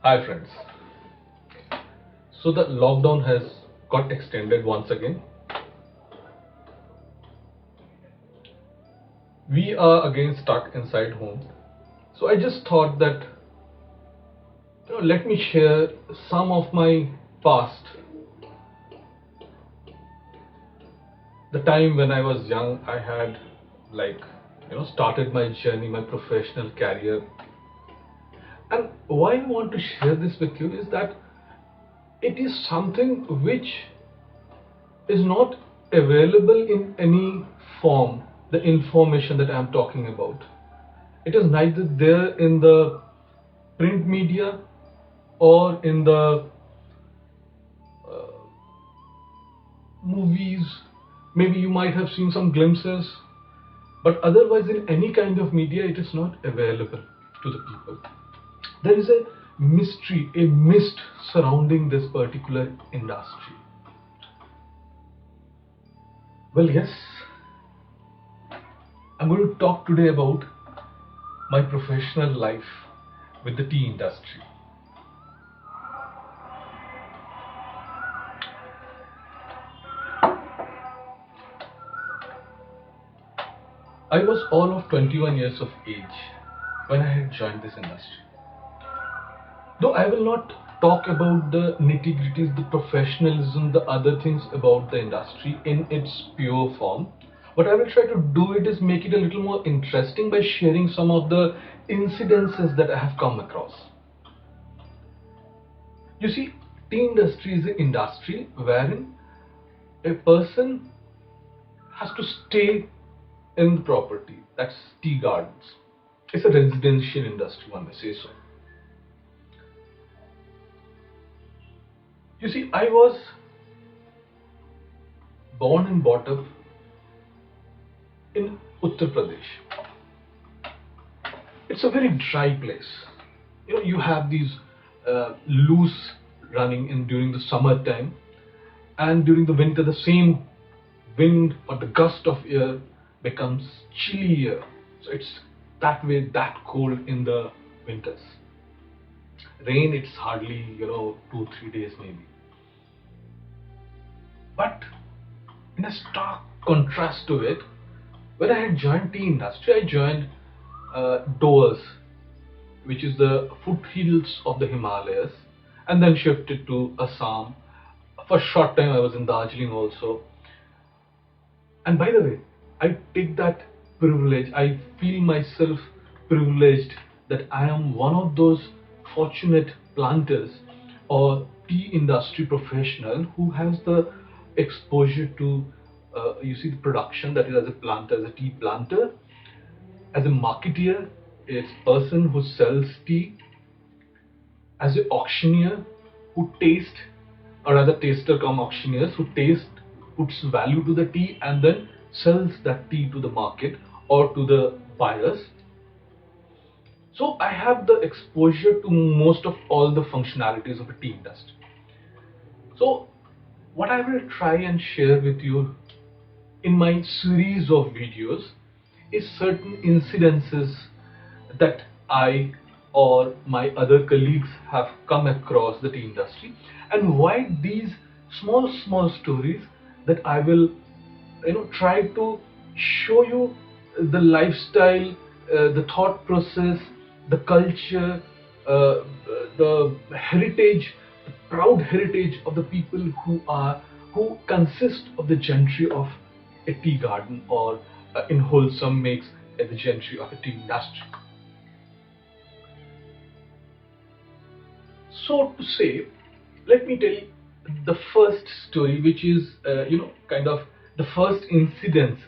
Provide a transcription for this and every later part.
Hi friends. So the lockdown has got extended once again. We are again stuck inside home. So I just thought that let me share some of my past. The time when I was young, I had started my journey, my professional career. And why I want to share this with you is that it is something which is not available in any form, the information that I am talking about. It is neither there in the print media or in the movies. Maybe you might have seen some glimpses, but otherwise in any kind of media it is not available to the people. There is a mystery, a mist surrounding this particular industry. Well, yes, I'm going to talk today about my professional life with the tea industry. I was all of 21 years of age when I had joined this industry. Though I will not talk about the nitty-gritties, the professionalism, the other things about the industry in its pure form, what I will try to do it is make it a little more interesting by sharing some of the incidences that I have come across. You see, tea industry is an industry wherein a person has to stay in the property, that's tea gardens. It's a residential industry, one may say so. You see, I was born and brought up in Uttar Pradesh. It's a very dry place. You have these loose running in during the summer time, and during the winter the same wind or the gust of air becomes chillier. So it's that way, that cold in the winters. Rain, it's hardly 2-3 days maybe. But in a stark contrast to it, when I had joined tea industry, I joined Doors, which is the foothills of the Himalayas, and then shifted to Assam. For a short time I was in Darjeeling also. And by the way, I take that privilege, I feel myself privileged that I am one of those fortunate planters or tea industry professional who has the exposure to the production, that is as a planter, as a tea planter, as a marketeer, a person who sells tea, as an auctioneer who taste, or rather taster come auctioneers who taste, puts value to the tea and then sells that tea to the market or to the buyers. So I have the exposure to most of all the functionalities of a tea industry. So what I will try and share with you in my series of videos is certain incidences that I or my other colleagues have come across the tea industry, and why these small stories that I will try to show you the lifestyle, the thought process, the culture, the heritage, the proud heritage of the people who consist of the gentry of a tea garden, or in wholesome makes the gentry of a tea industry. So to say, let me tell you the first story, which is kind of the first incidences,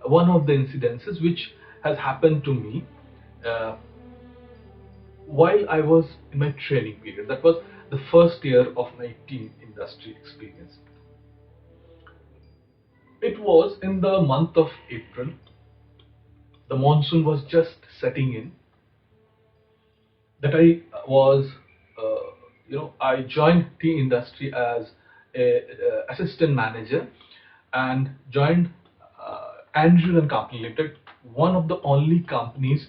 one of the incidences which has happened to me while I was in my training period. That was the first year of my tea industry experience. It was in the month of April. The monsoon was just setting in. That I was, I joined tea industry as a assistant manager and joined Andrews and Company Limited, one of the only companies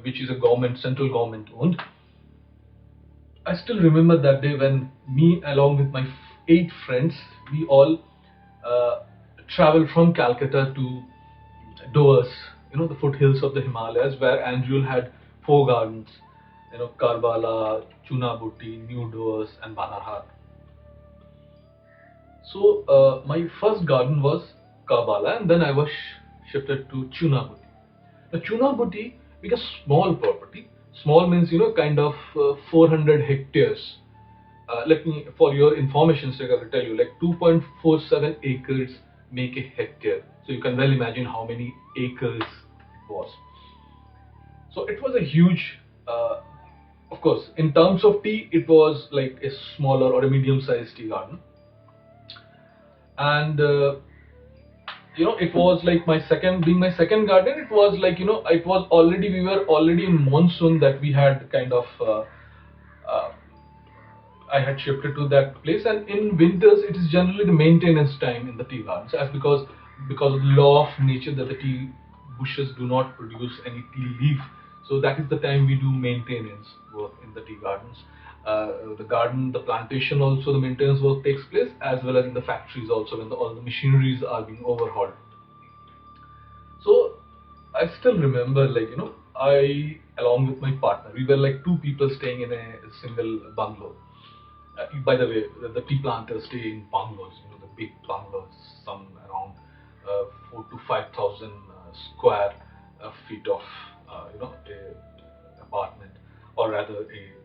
which is a central government owned, I still remember that day when me, along with my 8 friends, we all uh, traveled from Calcutta to Doas, the foothills of the Himalayas, where Andrew had 4 gardens, Karbala, Chunabuti, New Doas, and Banarhat. So my first garden was Karbala, and then I was shifted to Chunabuti. The Chunabuti is a small property. Small means kind of 400 hectares. Let me, for your information sake, I will tell you, like 2.47 acres make a hectare. So you can well imagine how many acres it was. So it was a huge, of course, in terms of tea, it was like a smaller or a medium-sized tea garden. And it was like my second garden. It was like it was already, we were already in monsoon, that we had kind of uh, I had shifted to that place. And in winters it is generally the maintenance time in the tea gardens, as because of the law of nature that the tea bushes do not produce any tea leaf. So that is the time we do maintenance work in the tea gardens. The plantation also, the maintenance work takes place, as well as in the factories also, when all the machineries are being overhauled. So I still remember, like, I, along with my partner, we were like 2 people staying in a single bungalow. By the way, the tea planters stay in bungalows, the big bungalows, some around 4 to 5,000 square feet of, a apartment, or rather a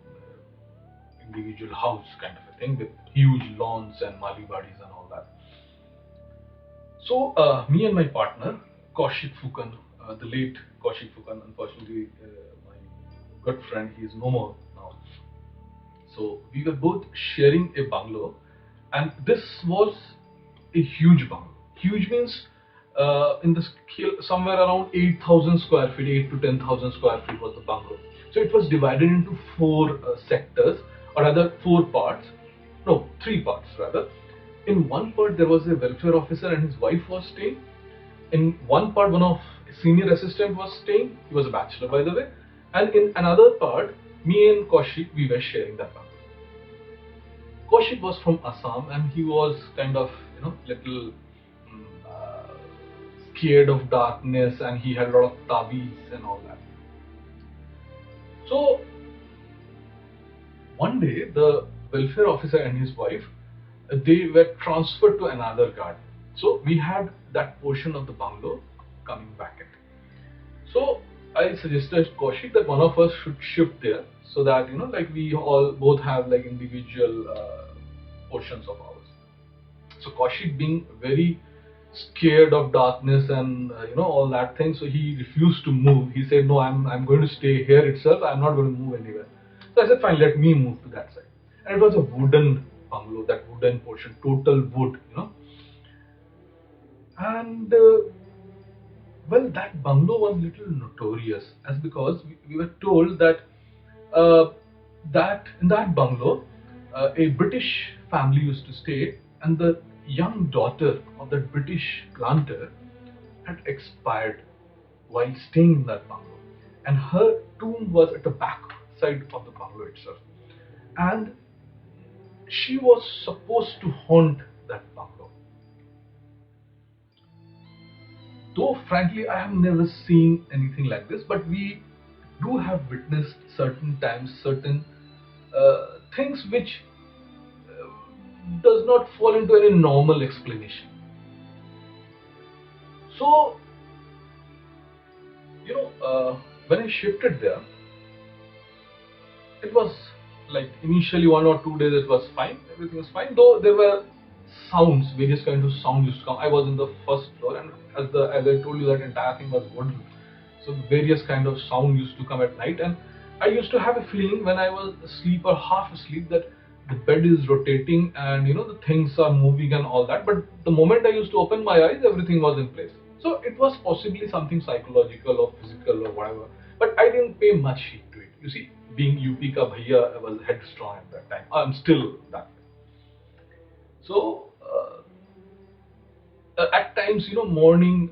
individual house kind of a thing, with huge lawns and mali badis and all that. So me and my partner, Kaushik Fukan, the late Kaushik Fukan, unfortunately, my good friend, he is no more now. So we were both sharing a bungalow, and this was a huge bungalow. Huge means in the scale somewhere around 8,000 square feet, 8 to 10,000 square feet was the bungalow. So it was divided into 4 sectors, or rather 4 parts. No, 3 parts rather. In one part there was a welfare officer and his wife was staying. In one part, one of senior assistant was staying. He was a bachelor, by the way. And in another part, me and Kaushik, we were sharing that bungalow. Kaushik was from Assam, and he was kind of, little uh, scared of darkness, and he had a lot of tabis and all that. So one day, the welfare officer and his wife, they were transferred to another garden. So we had that portion of the bungalow coming back at. So I suggested Kaushik that one of us should shift there, so that like we all both have like individual portions of ours. So Kaushik, being very scared of darkness and all that thing, so he refused to move. He said, "No, I'm going to stay here itself. I'm not going to move anywhere." So I said, "Fine, let me move to that side." And it was a wooden bungalow, that wooden portion, total wood. And well, that bungalow was little notorious, as because we were told that that in that bungalow a British family used to stay, and the young daughter of that British planter had expired while staying in that bungalow, and her tomb was at the back side of the bungalow itself, and she was supposed to haunt that bungalow. Though frankly I have never seen anything like this, but we do have witnessed certain times, certain things which does not fall into any normal explanation. So when I shifted there, it was like initially 1 or 2 days it was fine, everything was fine, though there were sounds, various kinds of sounds used to come. I was in the first floor, and as I told you, that entire thing was wooden, so various kind of sound used to come at night, and I used to have a feeling when I was asleep or half asleep that the bed is rotating, and the things are moving and all that. But the moment I used to open my eyes, everything was in place. So it was possibly something psychological or physical or whatever, but I didn't pay much heed to it. You see, being UP ka bhaiya, I was headstrong at that time. I'm still that. So at times, morning,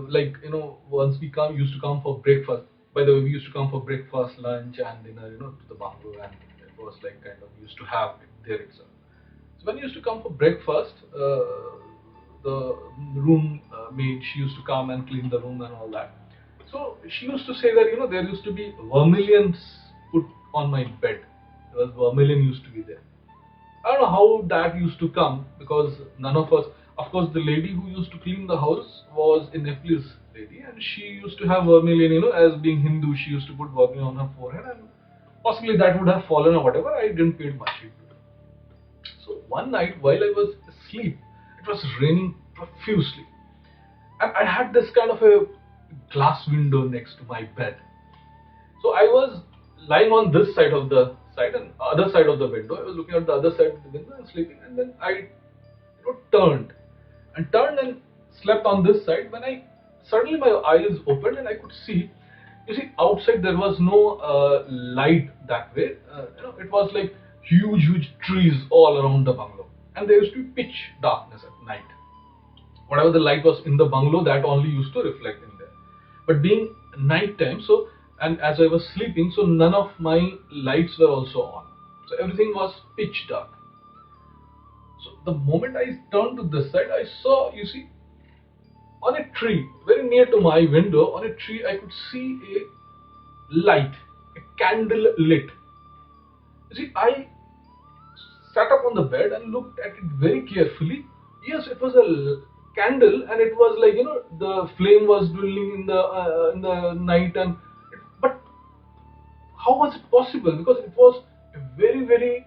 like once we used to come for breakfast. By the way, we used to come for breakfast, lunch, and dinner, to the bungalow, and was like kind of used to have it there itself. So when he used to come for breakfast, the room maid, she used to come and clean the room and all that. So she used to say that there used to be vermilions put on my bed. There was vermilion used to be there. I don't know how that used to come, because none of us, of course, the lady who used to clean the house was a Nepalese lady, and she used to have vermilion, as being Hindu, she used to put vermilion on her forehead, and possibly that would have fallen or whatever. I didn't pay much heed to it. So one night while I was asleep, it was raining profusely, and I had this kind of a glass window next to my bed. So I was lying on this side of the side and other side of the window. I was looking at the other side of the window and sleeping, and then I turned and slept on this side. When I suddenly my eyes opened and I could see, outside there was no light that way. It was like huge trees all around the bungalow, and there used to be pitch darkness at night. Whatever the light was in the bungalow, that only used to reflect in there. But being night time, and as I was sleeping, so none of my lights were also on. So everything was pitch dark. So the moment I turned to this side, I saw, on a tree, very near to my window, on a tree, I could see a light, a candle lit. I sat up on the bed and looked at it very carefully. Yes, it was a candle, and it was like, the flame was dwindling in the night, but how was it possible? Because it was a very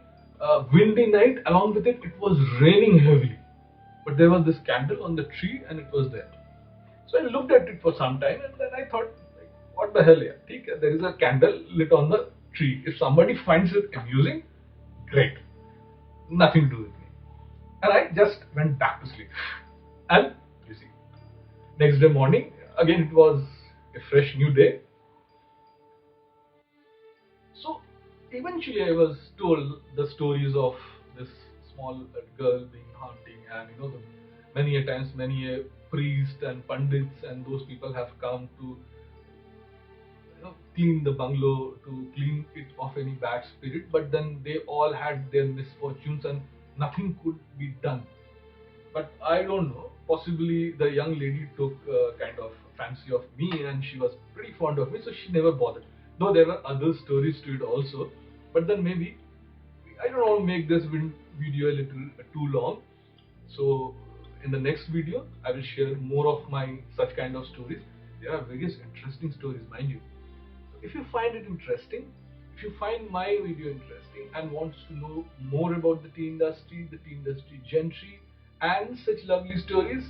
windy night. Along with it, it was raining heavily, but there was this candle on the tree and it was there. So I looked at it for some time, and then I thought, like, what the hell, yeah? There is a candle lit on the tree. If somebody finds it amusing, great. Nothing to do with me. And I just went back to sleep. And next day morning, again it was a fresh new day. So eventually I was told the stories of this small girl being haunting, and many a times many a priest and pandits and those people have come to clean the bungalow, to clean it of any bad spirit, but then they all had their misfortunes and nothing could be done. But I don't know, possibly the young lady took kind of fancy of me, and she was pretty fond of me, so she never bothered. Though there were other stories to it also, but then maybe, I don't want to make this video a little too long. So in the next video, I will share more of my such kind of stories. There are various interesting stories, mind you. So if you find it interesting, if you find my video interesting and wants to know more about the tea industry gentry, and such lovely stories,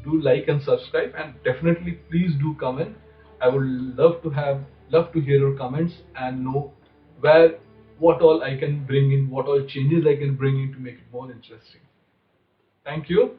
do like and subscribe, and definitely please do comment. I would love to hear your comments and know what all I can bring in, what all changes I can bring in to make it more interesting. Thank you.